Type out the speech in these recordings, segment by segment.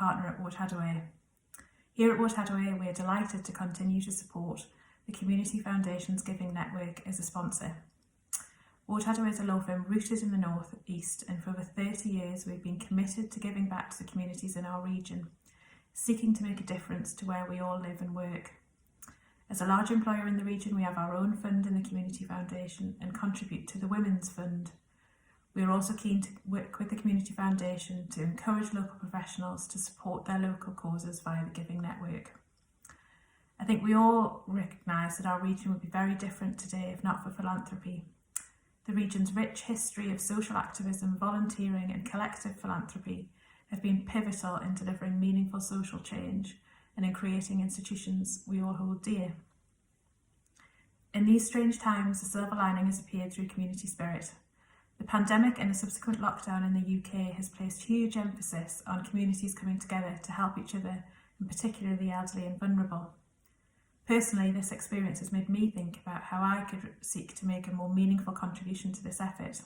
partner at Haddaway. Here at Haddaway, we are delighted to continue to support the Community Foundation's Giving Network as a sponsor. Haddaway is a law firm rooted in the North East, and for over 30 years we've been committed to giving back to the communities in our region, seeking to make a difference to where we all live and work. As a large employer in the region, we have our own fund in the Community Foundation and contribute to the Women's Fund. We are also keen to work with the Community Foundation to encourage local professionals to support their local causes via the Giving Network. I think we all recognise that our region would be very different today if not for philanthropy. The region's rich history of social activism, volunteering and collective philanthropy have been pivotal in delivering meaningful social change and in creating institutions we all hold dear. In these strange times, the silver lining has appeared through community spirit. The pandemic and a subsequent lockdown in the UK has placed huge emphasis on communities coming together to help each other, and particularly the elderly and vulnerable. Personally, this experience has made me think about how I could seek to make a more meaningful contribution to this effort.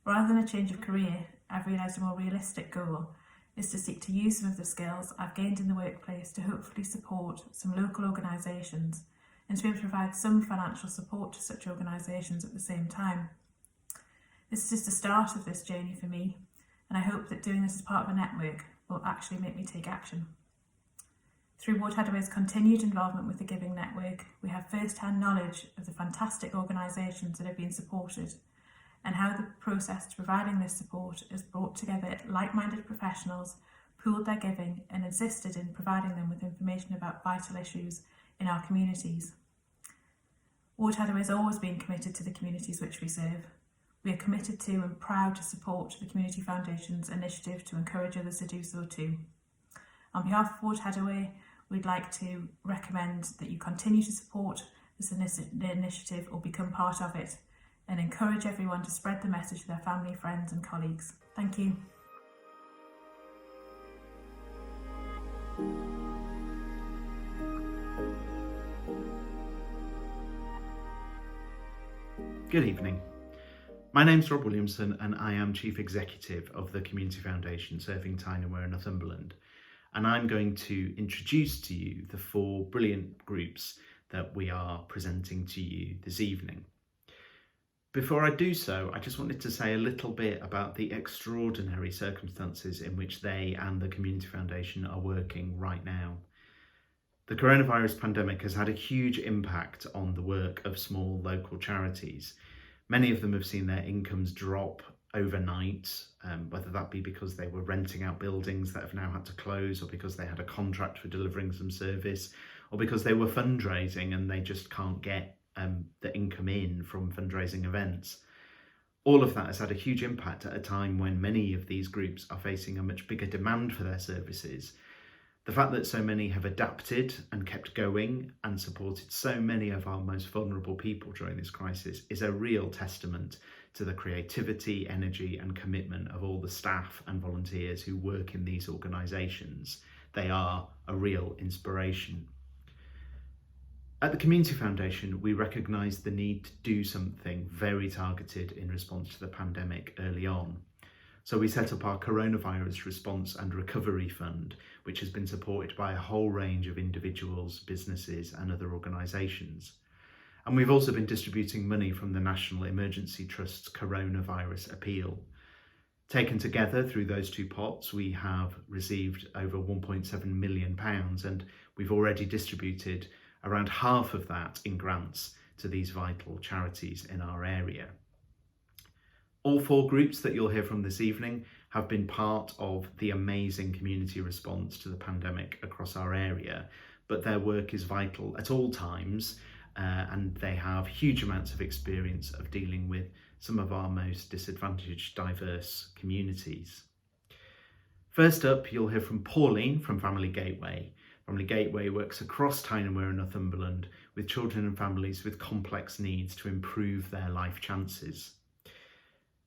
Rather than a change of career, I've realised a more realistic goal is to seek to use some of the skills I've gained in the workplace to hopefully support some local organisations and to be able to provide some financial support to such organisations at the same time. This is just the start of this journey for me, and I hope that doing this as part of a network will actually make me take action. Through Haddaway's continued involvement with the Giving Network, we have first-hand knowledge of the fantastic organisations that have been supported and how the process to providing this support has brought together like-minded professionals, pooled their giving and insisted in providing them with information about vital issues in our communities. Haddaway has always been committed to the communities which we serve. We are committed to and proud to support the Community Foundation's initiative to encourage others to do so too. On behalf of Haddaway, we'd like to recommend that you continue to support this initiative or become part of it, and encourage everyone to spread the message to their family, friends and colleagues. Thank you. Good evening. My name's Rob Williamson and I am Chief Executive of the Community Foundation serving Tyne and Wear and Northumberland. And I'm going to introduce to you the 4 brilliant groups that we are presenting to you this evening. Before I do so, I just wanted to say a little bit about the extraordinary circumstances in which they and the Community Foundation are working right now. The coronavirus pandemic has had a huge impact on the work of small local charities. Many of them have seen their incomes drop overnight, whether that be because they were renting out buildings that have now had to close, or because they had a contract for delivering some service, or because they were fundraising and they just can't get the income in from fundraising events. All of that has had a huge impact at a time when many of these groups are facing a much bigger demand for their services. The fact that so many have adapted and kept going and supported so many of our most vulnerable people during this crisis is a real testament to the creativity, energy and commitment of all the staff and volunteers who work in these organisations. They are a real inspiration. At the Community Foundation, we recognised the need to do something very targeted in response to the pandemic early on. So we set up our Coronavirus Response and Recovery Fund, which has been supported by a whole range of individuals, businesses and other organisations. And we've also been distributing money from the National Emergency Trust's Coronavirus Appeal. Taken together through those 2 pots, we have received over £1.7 million, and we've already distributed around half of that in grants to these vital charities in our area. All 4 groups that you'll hear from this evening have been part of the amazing community response to the pandemic across our area, but their work is vital at all times, and they have huge amounts of experience of dealing with some of our most disadvantaged, diverse communities. First up, you'll hear from Pauline from Family Gateway. Family Gateway works across Tyne and Wear and Northumberland with children and families with complex needs to improve their life chances.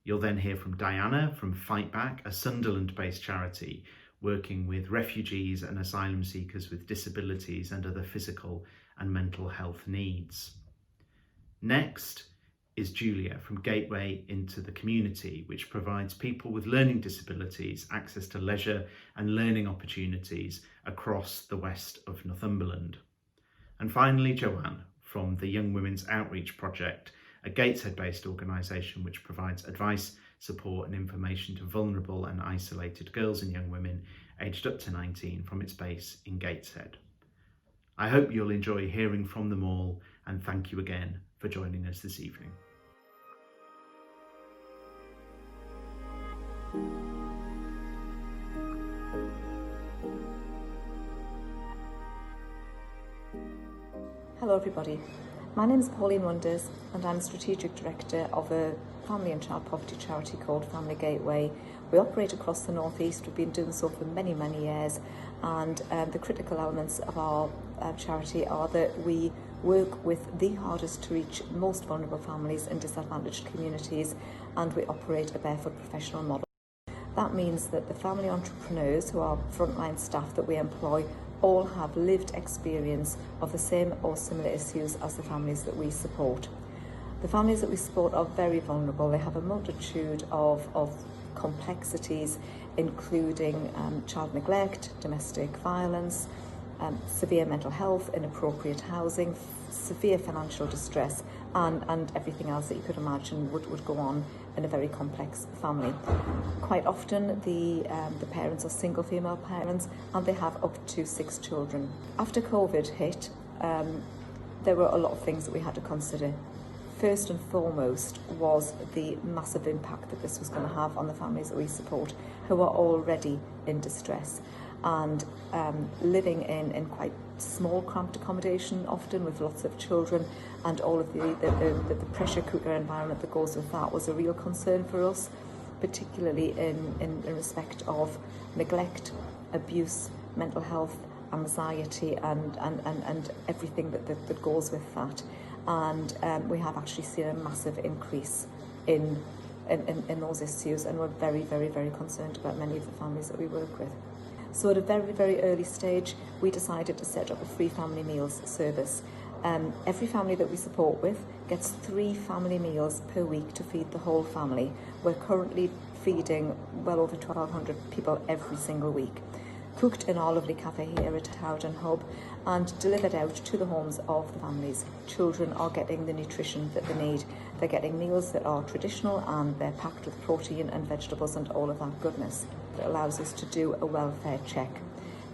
You'll then hear from Diana from Fight Back, a Sunderland-based charity working with refugees and asylum seekers with disabilities and other physical and mental health needs. Next, is Julia from Gateway into the Community, which provides people with learning disabilities access to leisure and learning opportunities across the west of Northumberland. And finally, Joanne from the Young Women's Outreach Project, a Gateshead-based organisation which provides advice, support and information to vulnerable and isolated girls and young women aged up to 19 from its base in Gateshead. I hope you'll enjoy hearing from them all, and thank you again for joining us this evening. Hello everybody, my name is Pauline Wonders and I'm Strategic Director of a family and child poverty charity called Family Gateway. We operate across the North East. We've been doing so for many years, and the critical elements of our charity are that we work with the hardest to reach, most vulnerable families in disadvantaged communities, and we operate a barefoot professional model. That means that the family entrepreneurs who are frontline staff that we employ all have lived experience of the same or similar issues as the families that we support. The families that we support are very vulnerable. They have a multitude of complexities, including child neglect, domestic violence, severe mental health, inappropriate housing, severe financial distress, and everything else that you could imagine would go on in a very complex family. Quite often the parents are single female parents, and they have up to 6 children. After COVID hit, there were a lot of things that we had to consider. First and foremost was the massive impact that this was going to have on the families that we support, who are already in distress and living in quite small cramped accommodation, often with lots of children, and all of the pressure cooker environment that goes with that was a real concern for us, particularly in respect of neglect, abuse, mental health, anxiety and everything that goes with that. And we have actually seen a massive increase in those issues, and we're very concerned about many of the families that we work with. So at a very early stage, we decided to set up a free family meals service. Every family that we support with gets 3 family meals per week to feed the whole family. We're currently feeding well over 1,200 people every single week, cooked in our lovely cafe here at Howden Hub and delivered out to the homes of the families. Children are getting the nutrition that they need. They're getting meals that are traditional, and they're packed with protein and vegetables and all of that goodness. It allows us to do a welfare check.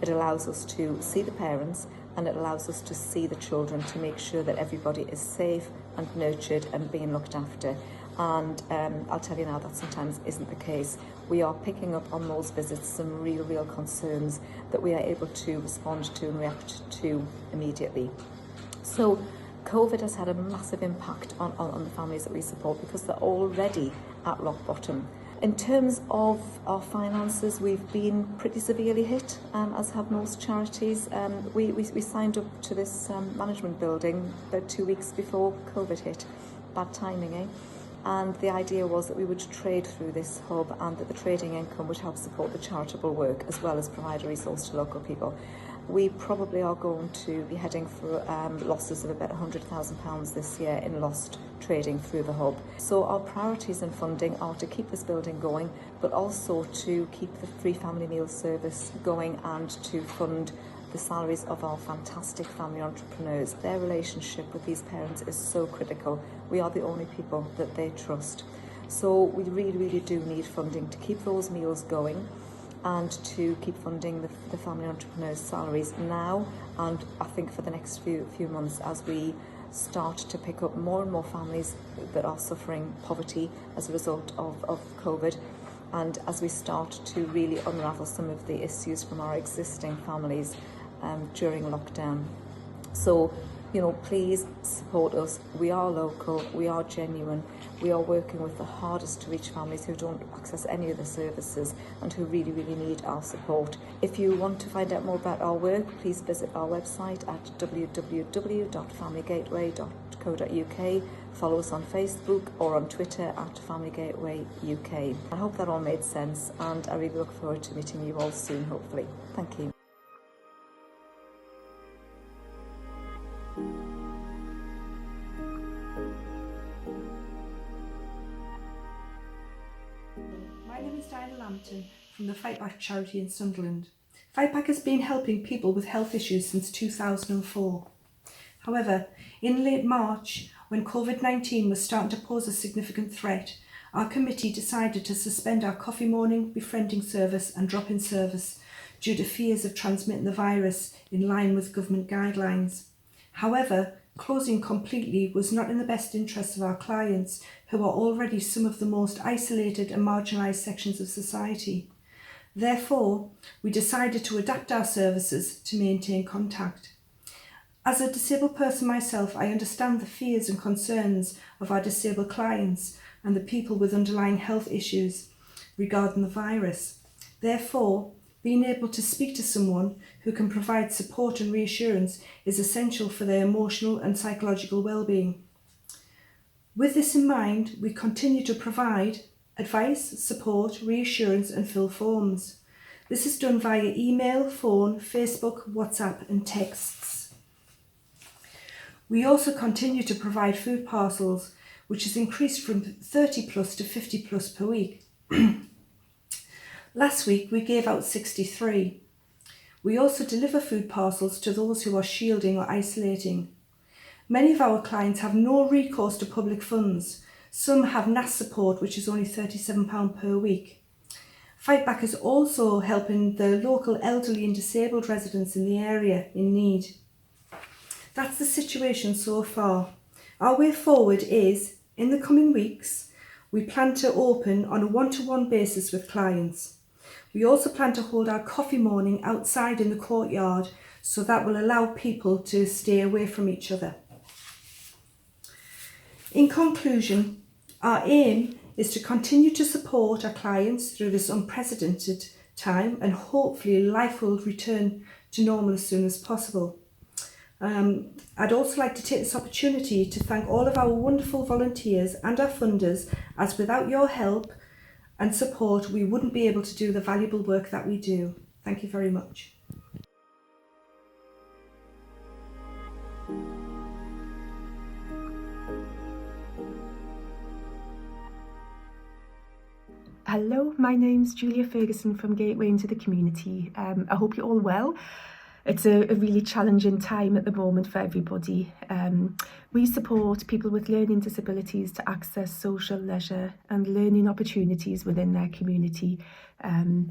It allows us to see the parents, and it allows us to see the children to make sure that everybody is safe and nurtured and being looked after. And I'll tell you now, that sometimes isn't the case. We are picking up on those visits some real concerns that we are able to respond to and react to immediately. So COVID has had a massive impact on the families that we support, because they're already at rock bottom. In terms of our finances, we've been pretty severely hit, as have most charities. We signed up to this management building about 2 weeks before COVID hit. Bad timing, eh? And the idea was that we would trade through this hub, and that the trading income would help support the charitable work as well as provide a resource to local people. We probably are going to be heading for losses of about £100,000 this year in lost trading through the hub. So our priorities in funding are to keep this building going, but also to keep the free family meal service going, and to fund the salaries of our fantastic family entrepreneurs. Their relationship with these parents is so critical. We are the only people that they trust. So we really do need funding to keep those meals going, and to keep funding the family entrepreneurs' salaries now, and I think for the next few months, as we start to pick up more and more families that are suffering poverty as a result of COVID, and as we start to really unravel some of the issues from our existing families during lockdown. So, you know, please support us. We are local, we are genuine, we are working with the hardest to reach families who don't access any of the services and who really need our support. If you want to find out more about our work, please visit our website at www.familygateway.co.uk. Follow us on Facebook or on Twitter at Family Gateway UK. I hope that all made sense, and I really look forward to meeting you all soon, hopefully. Thank you. Hampton from the Fight Back charity in Sunderland. Fight Back has been helping people with health issues since 2004. However, in late March, when COVID-19 was starting to pose a significant threat, our committee decided to suspend our coffee morning, befriending service and drop-in service due to fears of transmitting the virus in line with government guidelines. However, closing completely was not in the best interests of our clients, who are already some of the most isolated and marginalised sections of society. Therefore, we decided to adapt our services to maintain contact. As a disabled person myself, I understand the fears and concerns of our disabled clients and the people with underlying health issues regarding the virus. Therefore, being able to speak to someone who can provide support and reassurance is essential for their emotional and psychological well-being. With this in mind, we continue to provide advice, support, reassurance and fill forms. This is done via email, phone, Facebook, WhatsApp and texts. We also continue to provide food parcels, which has increased from 30 plus to 50 plus per week. Last week we gave out 63. We also deliver food parcels to those who are shielding or isolating. Many of our clients have no recourse to public funds. Some have NAS support, which is only £37 per week. Fight Back is also helping the local elderly and disabled residents in the area in need. That's the situation so far. Our way forward is, in the coming weeks, we plan to open on a one-to-one basis with clients. We also plan to hold our coffee morning outside in the courtyard, so that will allow people to stay away from each other. In conclusion, our aim is to continue to support our clients through this unprecedented time, and hopefully life will return to normal as soon as possible. I'd also like to take this opportunity to thank all of our wonderful volunteers and our funders, as without your help and support we wouldn't be able to do the valuable work that we do. Thank you very much. Hello, my name's Julia Ferguson from Gateway into the Community. I hope you're all well. It's a really challenging time at the moment for everybody. We support people with learning disabilities to access social, leisure and learning opportunities within their community. And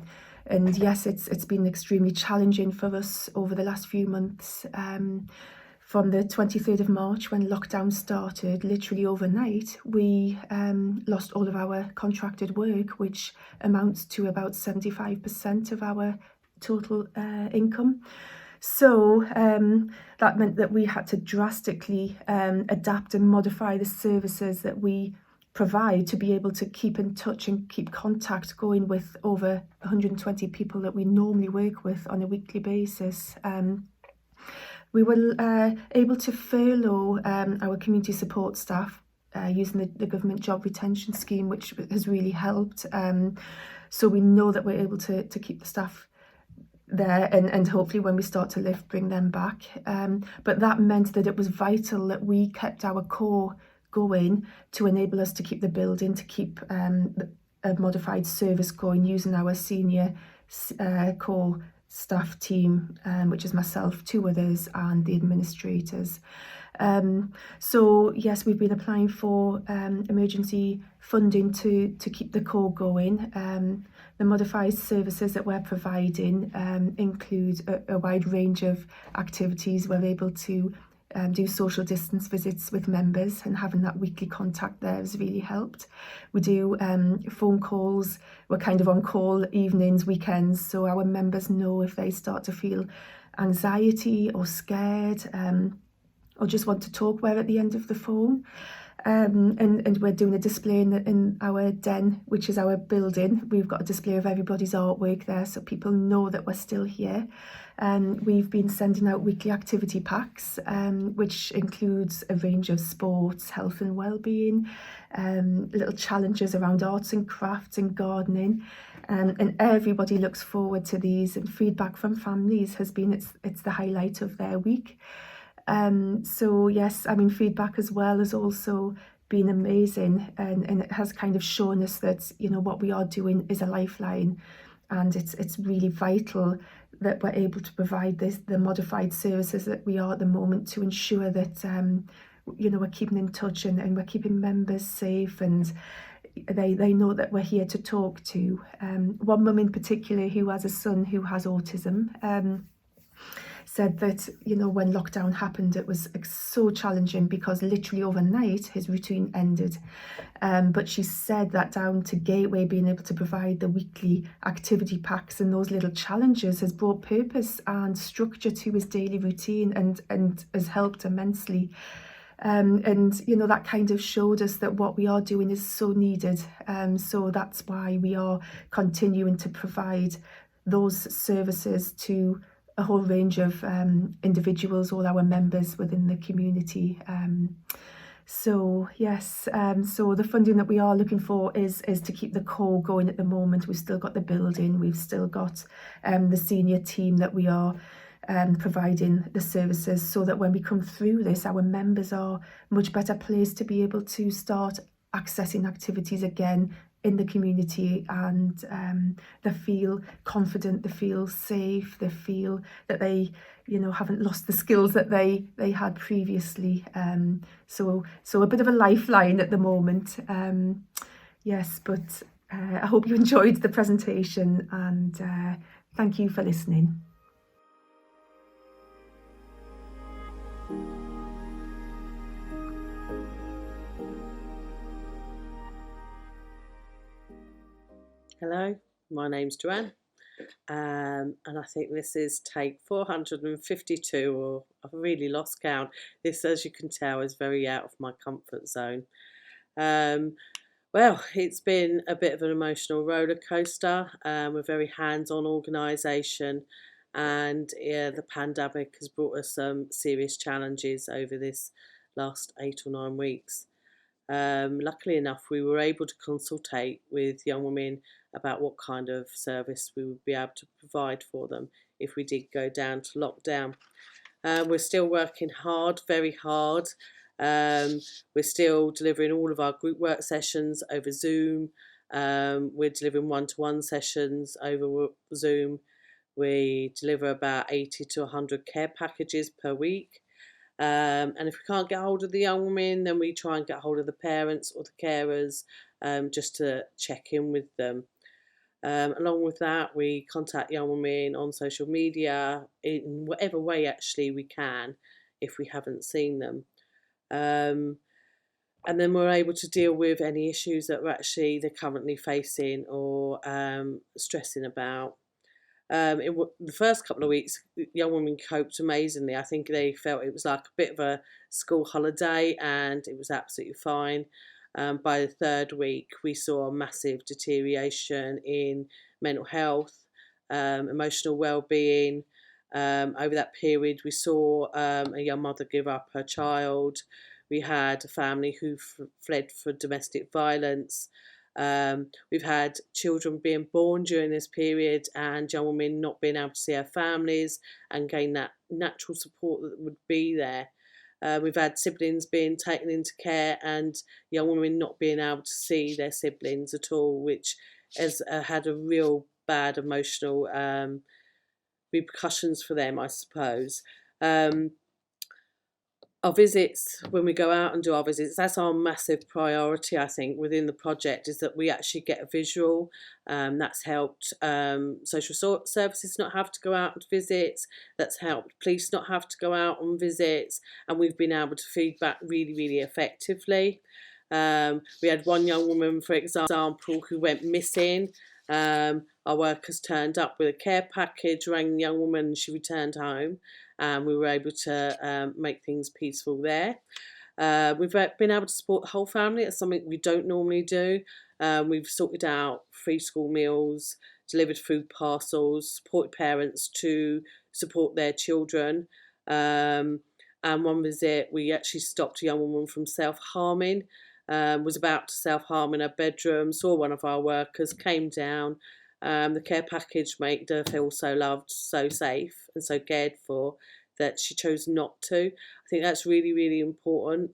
yes, it's been extremely challenging for us over the last few months. From the 23rd of March, when lockdown started, literally overnight, we lost all of our contracted work, which amounts to about 75% of our total income. So that meant that we had to drastically adapt and modify the services that we provide to be able to keep in touch and keep contact going with over 120 people that we normally work with on a weekly basis. We were able to furlough our community support staff using the government job retention scheme, which has really helped. So we know that we're able to keep the staff there, and hopefully when we start to lift, bring them back. But that meant that it was vital that we kept our core going to enable us to keep the building, to keep a modified service going using our senior core staff team, which is myself, 2 others and the administrators. So yes, we've been applying for emergency funding to keep the core going. The modified services that we're providing include a wide range of activities. We're able to do social distance visits with members, and having that weekly contact there has really helped. We do phone calls. We're kind of on call evenings, weekends, so our members know if they start to feel anxiety or scared or just want to talk, we're at the end of the phone. And we're doing a display in our den, which is our building. We've got a display of everybody's artwork there, so people know that we're still here. We've been sending out weekly activity packs, which includes a range of sports, health and well-being, little challenges around arts and crafts and gardening. And everybody looks forward to these, and feedback from families has been it's the highlight of their week. So yes, I mean, feedback as well has also been amazing, and it has kind of shown us that, you know, what we are doing is a lifeline, and it's really vital that we're able to provide the modified services that we are at the moment to ensure that you know, we're keeping in touch, and we're keeping members safe, and they know that we're here to talk to. One mum in particular who has a son who has autism said that, you know, when lockdown happened, it was so challenging because literally overnight his routine ended. But she said that down to Gateway being able to provide the weekly activity packs and those little challenges has brought purpose and structure to his daily routine, and has helped immensely. And, you know, that kind of showed us that what we are doing is so needed. So that's why we are continuing to provide those services to a whole range of individuals, all our members within the community. So yes, so the funding that we are looking for is to keep the core going at the moment. We've still got the building, we've still got the senior team that we are providing the services, so that when we come through this, our members are much better placed to be able to start accessing activities again in the community, and they feel confident, they feel safe, they feel that they, you know, haven't lost the skills that they had previously. So a bit of a lifeline at the moment. Yes, but I hope you enjoyed the presentation, and thank you for listening. Hello, my name's Joanne, and I think this is take 452, or I've really lost count. This, as you can tell, is very out of my comfort zone. Well, it's been a bit of an emotional roller coaster. We're a very hands-on organisation, and the pandemic has brought us some serious challenges over this last 8 or 9 weeks. Luckily enough, we were able to consultate with young women about what kind of service we would be able to provide for them if we did go down to lockdown. We're still working hard, very hard. We're still delivering all of our group work sessions over Zoom. We're delivering one-to-one sessions over Zoom. We deliver about 80 to 100 care packages per week. And if we can't get hold of the young women, then we try and get hold of the parents or the carers, just to check in with them. Along with that, we contact young women on social media in whatever way actually we can if we haven't seen them. And then we're able to deal with any issues that they're currently facing or stressing about. The first couple of weeks, young women coped amazingly. I think they felt it was like a bit of a school holiday, and it was absolutely fine. By the third week, we saw a massive deterioration in mental health, emotional well-being. Over that period, we saw a young mother give up her child. We had a family who fled for domestic violence. We've had children being born during this period, and young women not being able to see their families and gain that natural support that would be there. We've had siblings being taken into care, and young women not being able to see their siblings at all, which has had a real bad emotional repercussions for them, I suppose. Our visits, when we go out and do our visits, that's our massive priority, I think, within the project, is that we actually get a visual. That's helped social services not have to go out on visits. That's helped police not have to go out on visits. And we've been able to feedback really, really effectively. We had one young woman, for example, who went missing. Our workers turned up with a care package, rang the young woman, and she returned home. We were able to make things peaceful there. We've been able to support the whole family. That's something we don't normally do. We've sorted out free school meals, delivered food parcels, supported parents to support their children. And one visit, we actually stopped a young woman from self-harming, was about to self-harm in her bedroom, saw one of our workers, came down. The care package made her feel so loved, so safe and so cared for that she chose not to. I think that's really, really important.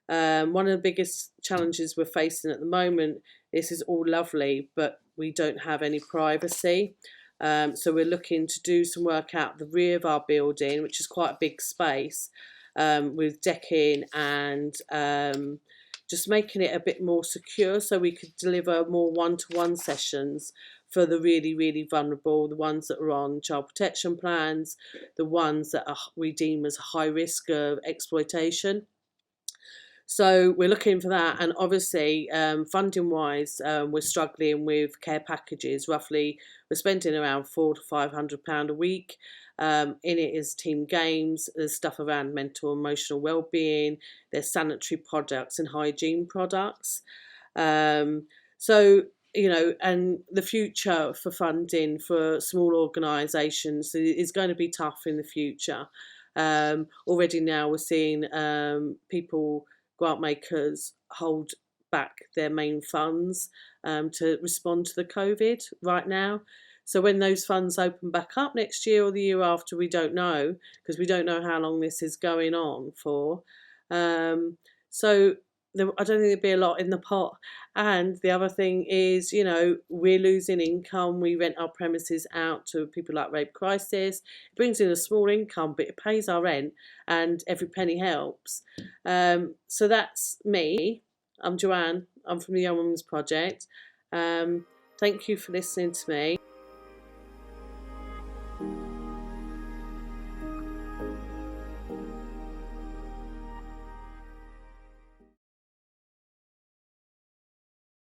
One of the biggest challenges we're facing at the moment, this is all lovely, but we don't have any privacy. So we're looking to do some work out the rear of our building, which is quite a big space, with decking and just making it a bit more secure so we could deliver more one-to-one sessions for the really, really vulnerable, the ones that are on child protection plans, the ones that we deem as high risk of exploitation. So we're looking for that, and obviously funding wise we're struggling with care packages. Roughly we're spending around £400 to £500 a week. In it is team games, there's stuff around mental and emotional well-being, there's sanitary products and hygiene products. So and the future for funding for small organisations is going to be tough in the future. Already now we're seeing people, grant makers, hold back their main funds to respond to the COVID right now. So when those funds open back up next year or the year after, we don't know, because we don't know how long this is going on for. So I don't think there'd be a lot in the pot. And the other thing is, we're losing income. We rent our premises out to people like Rape Crisis. It brings in a small income, but it pays our rent, and every penny helps. So that's me. I'm Joanne. I'm from the Young Women's Project. Thank you for listening to me.